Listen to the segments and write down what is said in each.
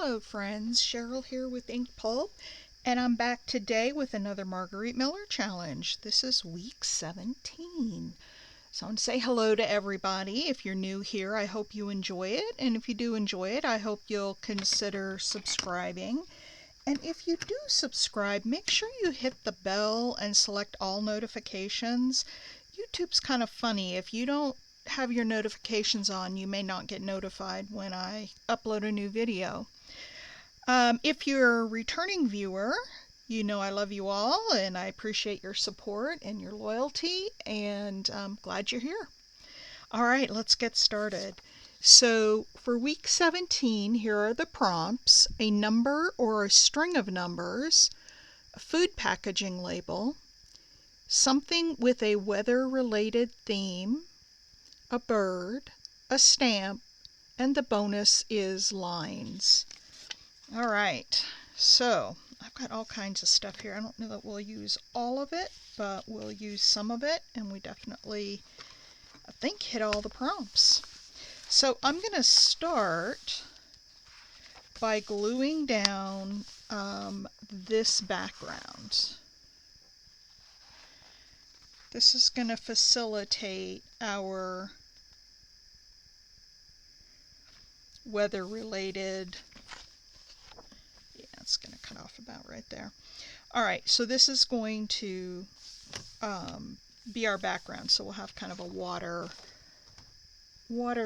Hello friends, Cheryl here with Pulp, and I'm back today with another Margarete Miller challenge. This is week 17. So I want to say hello to everybody. If you're new here, I hope you enjoy it, and if you do enjoy it, I hope you'll consider subscribing. And if you do subscribe, make sure you hit the bell and select all notifications. YouTube's kind of funny. If you don't have your notifications on, you may not get notified when I upload a new video. If you're a returning viewer, you know I love you all and I appreciate your support and your loyalty, and I'm glad you're here. All right, let's get started. So for week 17, here are the prompts: a number or a string of numbers, a food packaging label, something with a weather-related theme, a bird, a stamp, and the bonus is lines. All right, so I've got all kinds of stuff here. I don't know that we'll use all of it, but we'll use some of it, and we definitely, I think, hit all the prompts. So I'm going to start by gluing down this background. This is going to facilitate our weather-related. Yeah, it's going to cut off about right there. All right, so this is going to be our background. So we'll have kind of a water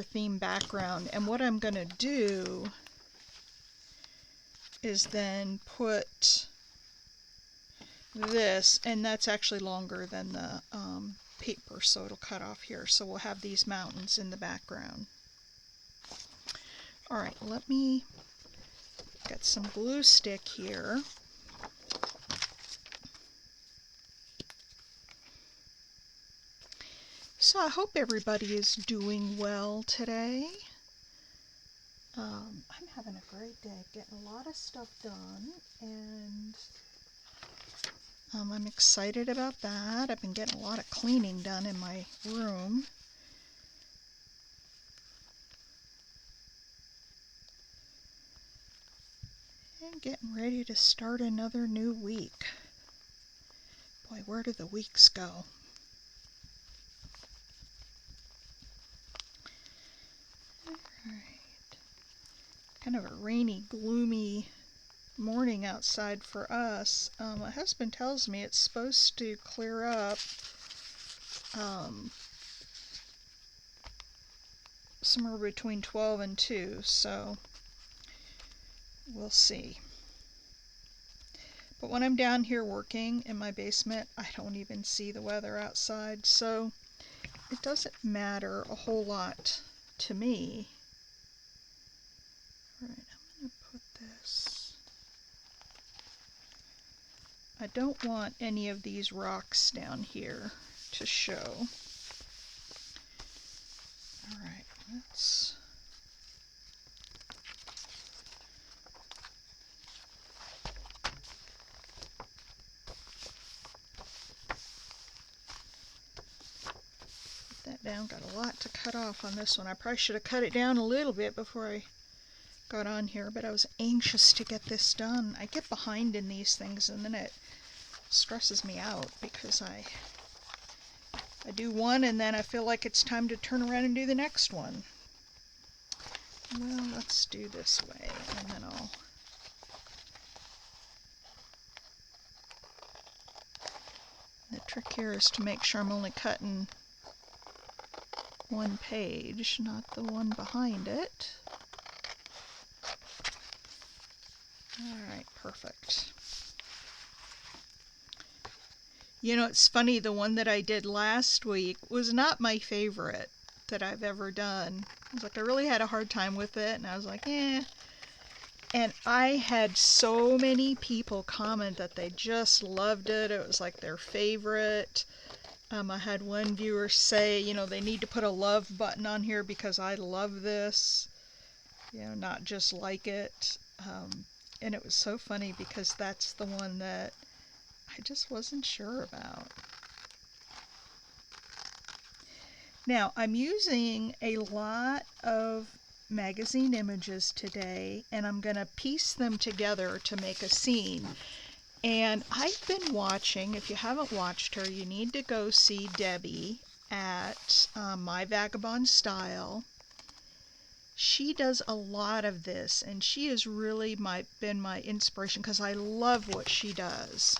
theme background. And what I'm going to do is then put this, and that's actually longer than the paper, so it'll cut off here. So we'll have these mountains in the background. All right, let me get some glue stick here. So I hope everybody is doing well today. I'm having a great day, getting a lot of stuff done, and I'm excited about that. I've been getting a lot of cleaning done in my room. And getting ready to start another new week. Boy, where do the weeks go? Alright. Kind of a rainy, gloomy morning outside for us. My husband tells me it's supposed to clear up somewhere between 12 and 2, so we'll see. But when I'm down here working in my basement, I don't even see the weather outside, so it doesn't matter a whole lot to me. Alright, I'm going to put this. I don't want any of these rocks down here to show. Alright, let's down. Got a lot to cut off on this one. I probably should have cut it down a little bit before I got on here, but I was anxious to get this done. I get behind in these things and then it stresses me out because I do one and then I feel like it's time to turn around and do the next one. Well, let's do this way and then I'll the trick here is to make sure I'm only cutting one page, not the one behind it. Alright, perfect. You know, it's funny, the one that I did last week was not my favorite that I've ever done. I was like, I really had a hard time with it, and I was like, eh. And I had so many people comment that they just loved it. It was like their favorite. I had one viewer say, you know, they need to put a love button on here because I love this, you know, not just like it. And it was so funny because that's the one that I just wasn't sure about. Now, I'm using a lot of magazine images today, and I'm going to piece them together to make a scene. And I've been watching, if you haven't watched her, you need to go see Debbie at My Vagabond Style. She does a lot of this, and she has really been my inspiration because I love what she does.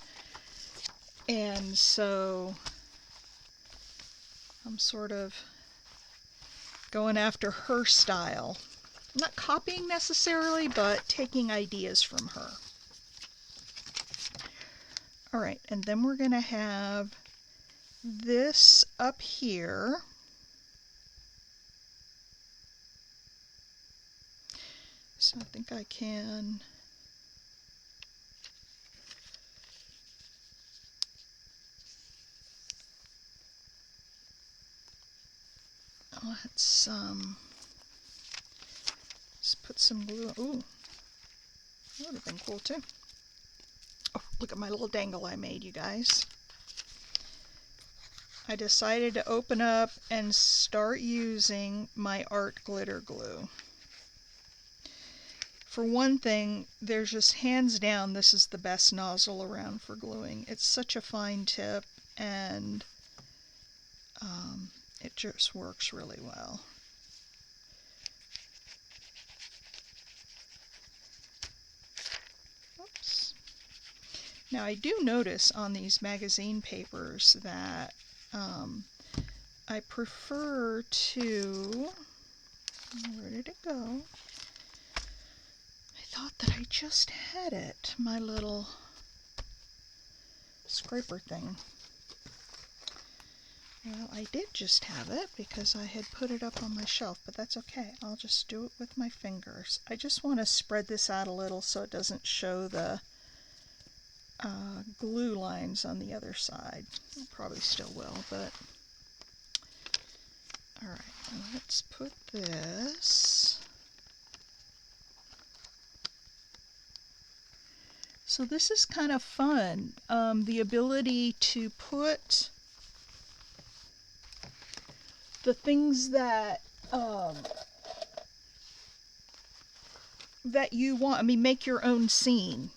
And so I'm sort of going after her style. Not copying necessarily, but taking ideas from her. All right, and then we're going to have this up here. So I think I can let's put some glue. Ooh, that would have been cool too. Oh, look at my little dangle I made, you guys. I decided to open up and start using my art glitter glue. For one thing, there's just hands down, this is the best nozzle around for gluing. It's such a fine tip, and it just works really well. Oops. Now I do notice on these magazine papers that I prefer to, where did it go? I thought that I just had it, my little scraper thing. Well, I did just have it because I had put it up on my shelf, but that's okay. I'll just do it with my fingers. I just want to spread this out a little so it doesn't show the glue lines on the other side. It probably still will, but all right, let's put this. So this is kind of fun, the ability to put the things that that you want. I mean, make your own scene.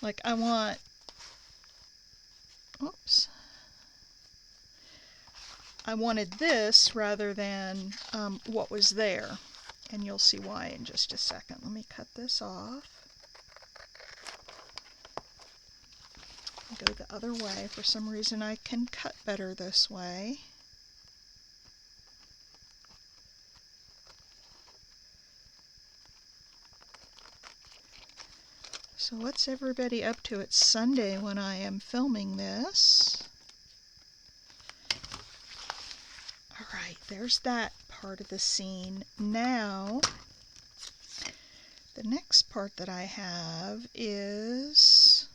Like I want, oops, I wanted this rather than what was there, and you'll see why in just a second. Let me cut this off. Go the other way. For some reason I can cut better this way. So what's everybody up to? It's Sunday when I am filming this. Alright, there's that part of the scene. Now, the next part that I have is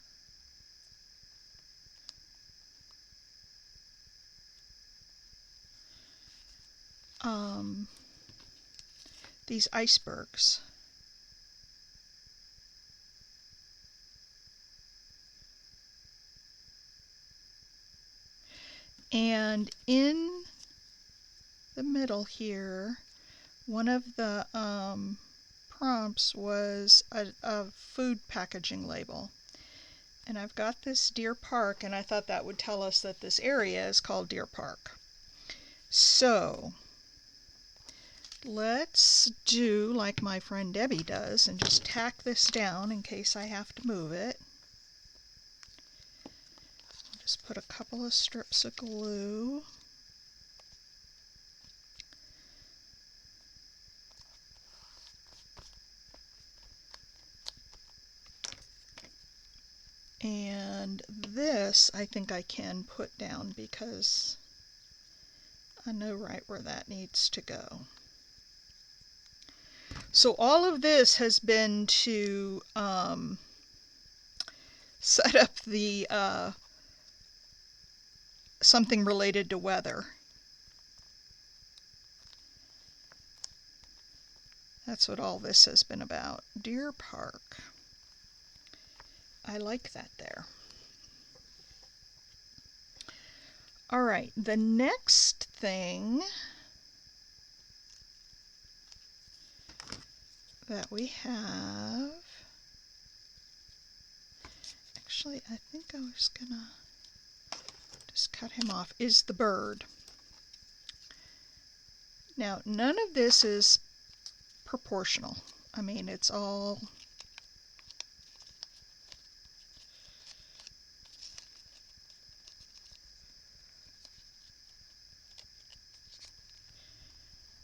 these icebergs. And in the middle here, one of the prompts was a food packaging label. And I've got this Deer Park, and I thought that would tell us that this area is called Deer Park. So let's do like my friend Debbie does and just tack this down in case I have to move it. Just put a couple of strips of glue. And this I think I can put down because I know right where that needs to go. So all of this has been to set up the something related to weather. That's what all this has been about. Deer Park. I like that there. All right, the next thing that we have, actually I think I was gonna just cut him off, is the bird. Now none of this is proportional. I mean, it's all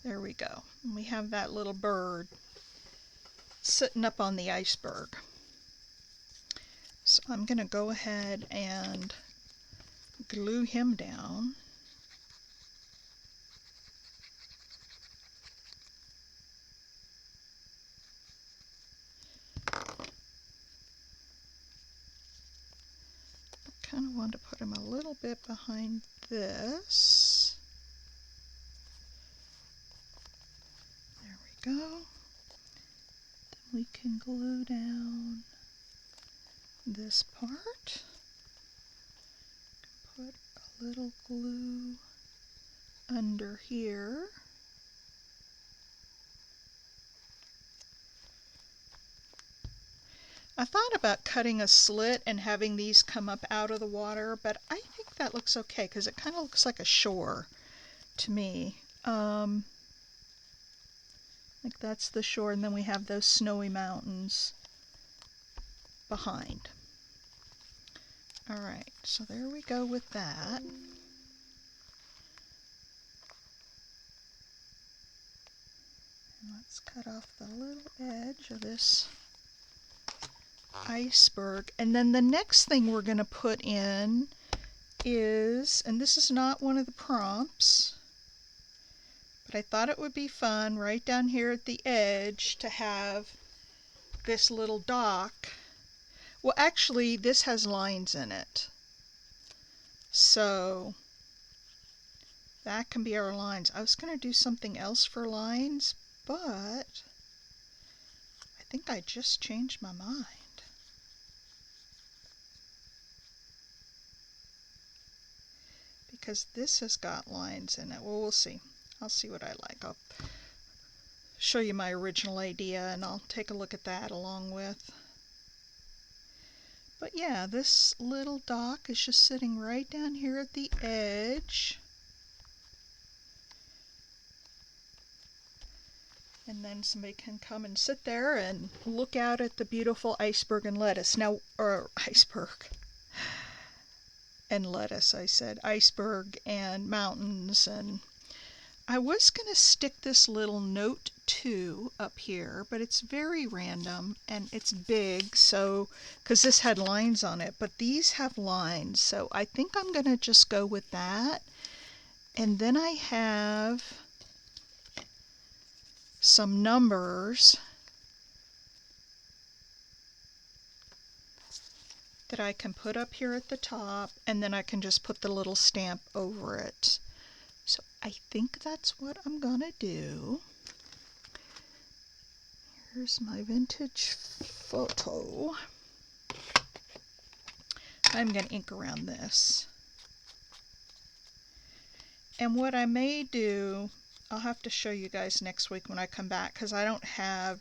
there we go. And we have that little bird sitting up on the iceberg. So I'm going to go ahead and glue him down. I kind of want to put him a little bit behind this. There we go. Then we can glue down this part. Put a little glue under here. I thought about cutting a slit and having these come up out of the water, but I think that looks okay because it kind of looks like a shore to me. Like that's the shore, and then we have those snowy mountains behind. Alright, so there we go with that. And let's cut off the little edge of this iceberg. And then the next thing we're going to put in is, and this is not one of the prompts, but I thought it would be fun right down here at the edge to have this little dock. Well, actually, this has lines in it. So that can be our lines. I was going to do something else for lines, but I think I just changed my mind. Because this has got lines in it. Well, we'll see. I'll see what I like. I'll show you my original idea and I'll take a look at that along with. But yeah, this little dock is just sitting right down here at the edge. And then somebody can come and sit there and look out at the beautiful iceberg and lettuce. Now, or iceberg and lettuce, I said. Iceberg and mountains. And I was going to stick this little note 2 up here, but it's very random and it's big, so because this had lines on it, but these have lines, so I think I'm going to just go with that. And then I have some numbers that I can put up here at the top, and then I can just put the little stamp over it. So I think that's what I'm gonna do. Here's my vintage photo. I'm gonna ink around this. And what I may do, I'll have to show you guys next week when I come back, because I don't have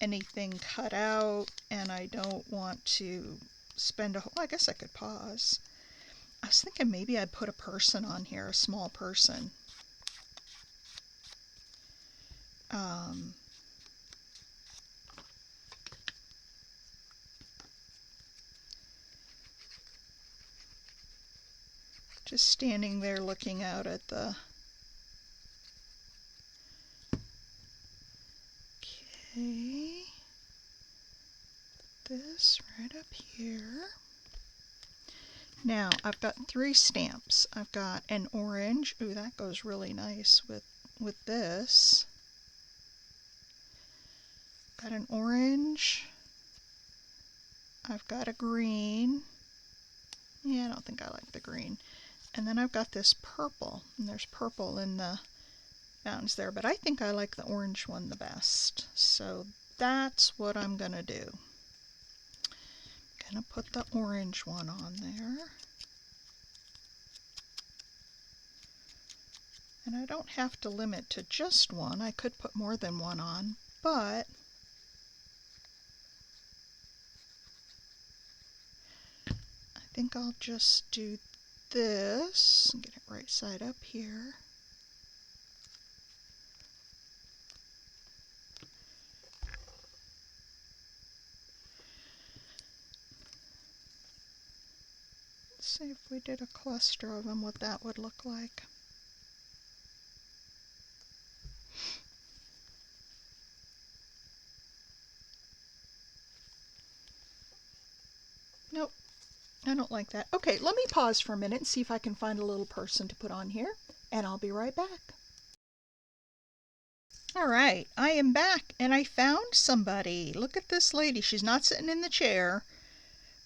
anything cut out and I don't want to spend a whole, I guess I could pause. I was thinking maybe I'd put a person on here, a small person. Just standing there looking out at the... Okay. This right up here. Now, I've got 3 stamps. I've got an orange. Ooh, that goes really nice with this. Got an orange. I've got a green. Yeah, I don't think I like the green. And then I've got this purple. And there's purple in the mountains there, but I think I like the orange one the best. So that's what I'm going to do. Gonna put the orange one on there. And I don't have to limit to just one. I could put more than one on, but I think I'll just do this and get it right side up here. Let's see if we did a cluster of them, what that would look like. Nope, I don't like that. Okay, let me pause for a minute and see if I can find a little person to put on here, and I'll be right back. All right, I am back, and I found somebody. Look at this lady. She's not sitting in the chair,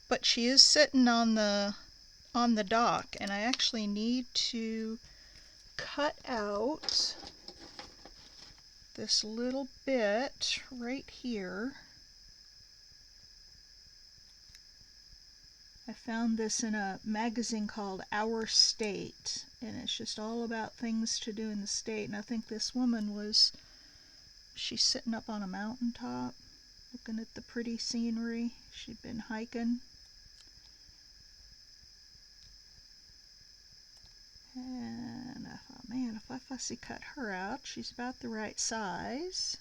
but she is sitting on the dock, and I actually need to cut out this little bit right here. I found this in a magazine called Our State, and it's just all about things to do in the state. And I think this woman she's sitting up on a mountaintop looking at the pretty scenery. She'd been hiking. And I thought, man, if I fussy cut her out, she's about the right size.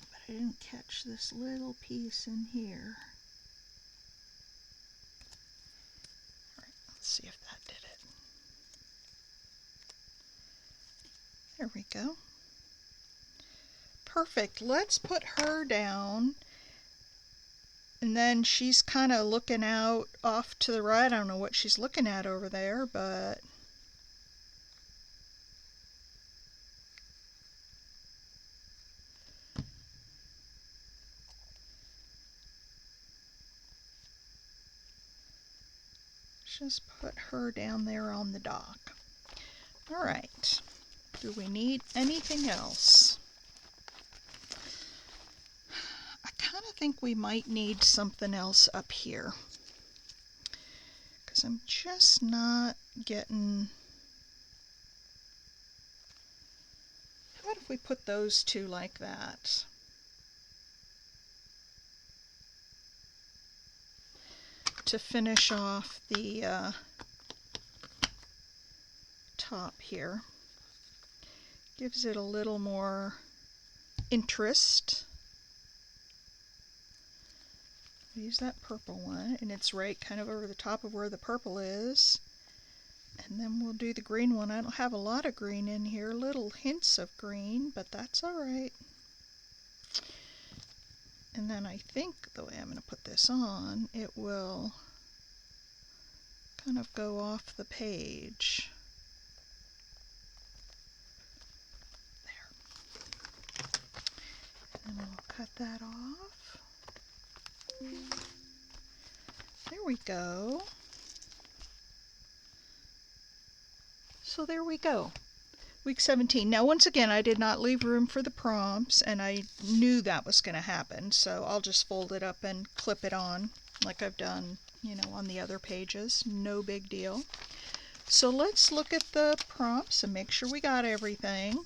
But I didn't catch this little piece in here. Alright, let's see if that did it. There we go. Perfect. Let's put her down. And then she's kind of looking out off to the right. I don't know what she's looking at over there, but just put her down there on the dock. All right. Do we need anything else? I kind of think we might need something else up here, because I'm just not getting... How about if we put those two like that? To finish off the top here. Gives it a little more interest. Use that purple one, and it's right kind of over the top of where the purple is. And then we'll do the green one. I don't have a lot of green in here, little hints of green, but that's all right. And then I think the way I'm going to put this on, it will kind of go off the page. There. And then we'll cut that off. There we go. So there we go. Week 17. Now once again, I did not leave room for the prompts, and I knew that was going to happen, so I'll just fold it up and clip it on like I've done, you know, on the other pages. No big deal. So let's look at the prompts and make sure we got everything.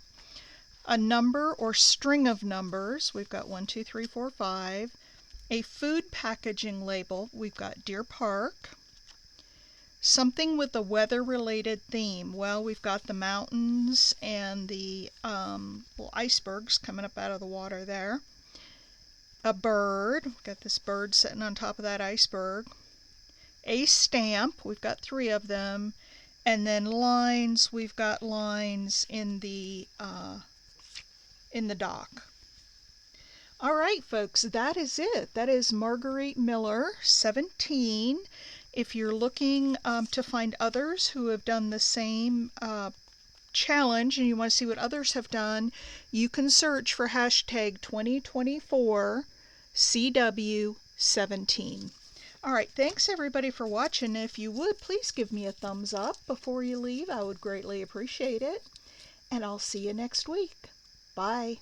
A number or string of numbers. We've got 1, 2, 3, 4, 5. A food packaging label. We've got Deer Park. Something with a weather-related theme. Well, we've got the mountains and the little icebergs coming up out of the water there. A bird. We've got this bird sitting on top of that iceberg. A stamp. We've got 3 of them. And then lines. We've got lines in the dock. All right, folks, that is it. That is Margarete Miller, 17. If you're looking to find others who have done the same challenge and you want to see what others have done, you can search for hashtag 2024 CW17. All right, thanks everybody for watching. If you would, please give me a thumbs up before you leave. I would greatly appreciate it. And I'll see you next week. Bye.